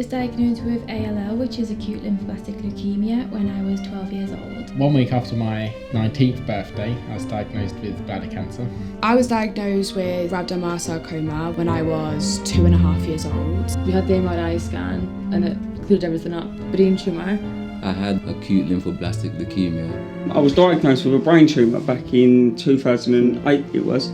was diagnosed with ALL, which is acute lymphoblastic leukemia, when I was 12 years old. 1 week after my 19th birthday, I was diagnosed with bladder cancer. I was diagnosed with rhabdomyosarcoma when I was 2.5 years old. We had the MRI scan and it cleared everything up. Brain tumour. I had acute lymphoblastic leukemia. I was diagnosed with a brain tumour back in 2008 it was.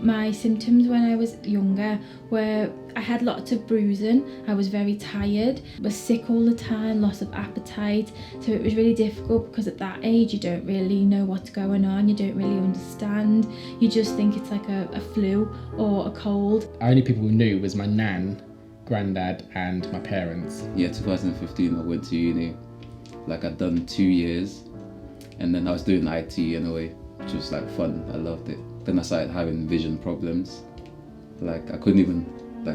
My symptoms when I was younger were I had lots of bruising, I was very tired, was sick all the time, loss of appetite, so it was really difficult because at that age you don't really know what's going on, you don't really understand, you just think it's like a flu or a cold. The only people who knew was my nan, granddad and my parents. Yeah, 2015 I went to uni. Like I'd done 2 years and then I was doing IT in a way, which was like fun, I loved it. Then I started having vision problems. Like I couldn't even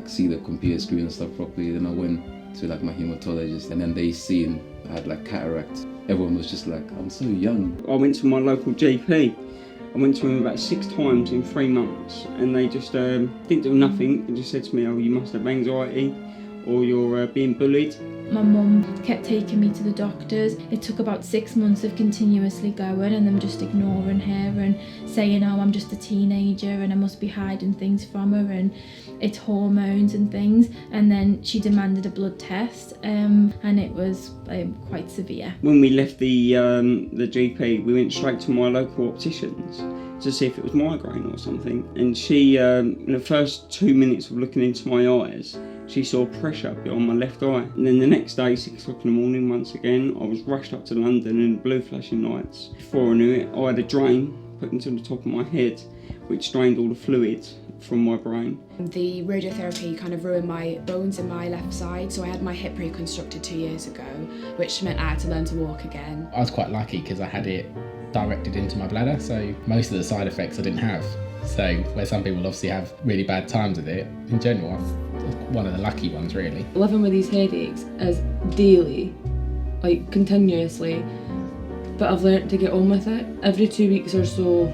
see the computer screen and stuff properly. Then I went to my hematologist and then they seen I had cataract. Everyone was just like, I'm so young. I went to my local GP. I went to him about 6 times in 3 months and they just didn't do nothing. They just said to me, oh, you must have anxiety or you're being bullied. My mum kept taking me to the doctors. It took about 6 months of continuously going and them just ignoring her and saying, oh, I'm just a teenager and I must be hiding things from her and it's hormones and things. And then she demanded a blood test and it was quite severe. When we left the GP, we went straight to my local opticians to see if it was migraine or something. And she, in the first 2 minutes of looking into my eyes, she saw pressure on my left eye. And then the next day, 6 o'clock in the morning, once again, I was rushed up to London in blue flashing lights. Before I knew it, I had a drain put into the top of my head, which drained all the fluid from my brain. The radiotherapy kind of ruined my bones in my left side, so I had my hip reconstructed 2 years ago, which meant I had to learn to walk again. I was quite lucky because I had it directed into my bladder, so most of the side effects I didn't have. So where some people obviously have really bad times with it, in general, I was one of the lucky ones really. Living with these headaches is daily, continuously, but I've learnt to get on with it. Every 2 weeks or so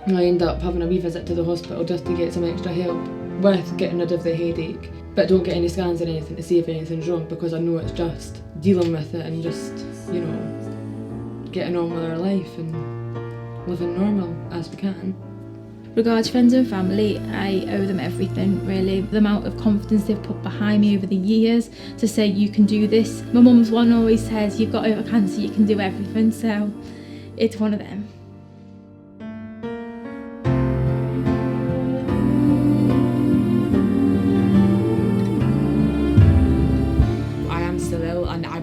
I end up having a wee visit to the hospital just to get some extra help with getting rid of the headache, but don't get any scans or anything to see if anything's wrong because I know it's just dealing with it and just, getting on with our life and living normal as we can. Regards friends and family, I owe them everything really. The amount of confidence they've put behind me over the years to say you can do this. My mum's one always says you've got over cancer, you can do everything, so it's one of them.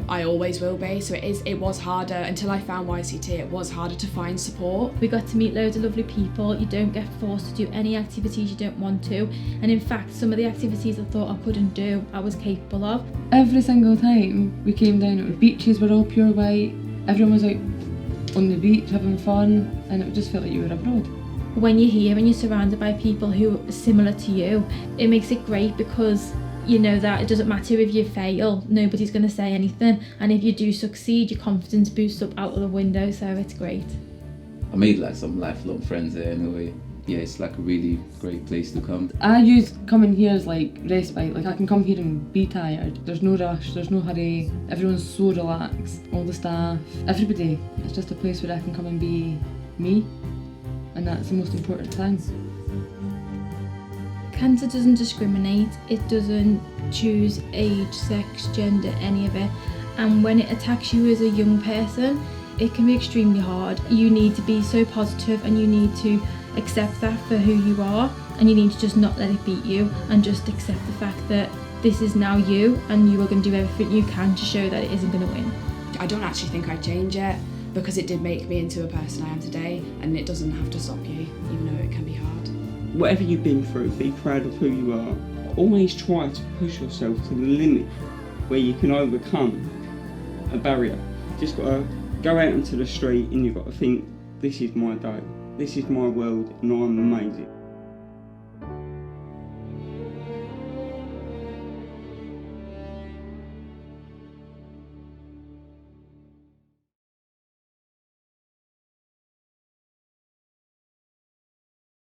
I always will be, so it was harder until I found YCT. It was harder to find support. We got to meet loads of lovely people. You don't get forced to do any activities you don't want to, and in fact some of the activities I thought I couldn't do, I was capable of. Every single time we came down, the beaches were all pure white, everyone was out on the beach having fun, and it just felt like you were abroad. When you're here and you're surrounded by people who are similar to you, it makes it great because you know that it doesn't matter if you fail, nobody's going to say anything, and if you do succeed, your confidence boosts up out of the window, so it's great. I made some lifelong friends there anyway. Yeah, it's a really great place to come. I use coming here as respite. I can come here and be tired. There's no rush, there's no hurry, everyone's so relaxed, all the staff, everybody. It's just a place where I can come and be me, and that's the most important thing. Cancer doesn't discriminate, it doesn't choose age, sex, gender, any of it, and when it attacks you as a young person, it can be extremely hard. You need to be so positive and you need to accept that for who you are, and you need to just not let it beat you and just accept the fact that this is now you and you are going to do everything you can to show that it isn't going to win. I don't actually think I'd change it because it did make me into a person I am today, and it doesn't have to stop you, even though it can be hard. Whatever you've been through, be proud of who you are. Always try to push yourself to the limit where you can overcome a barrier. Just got to go out into the street and you've got to think, this is my day, this is my world and I'm amazing.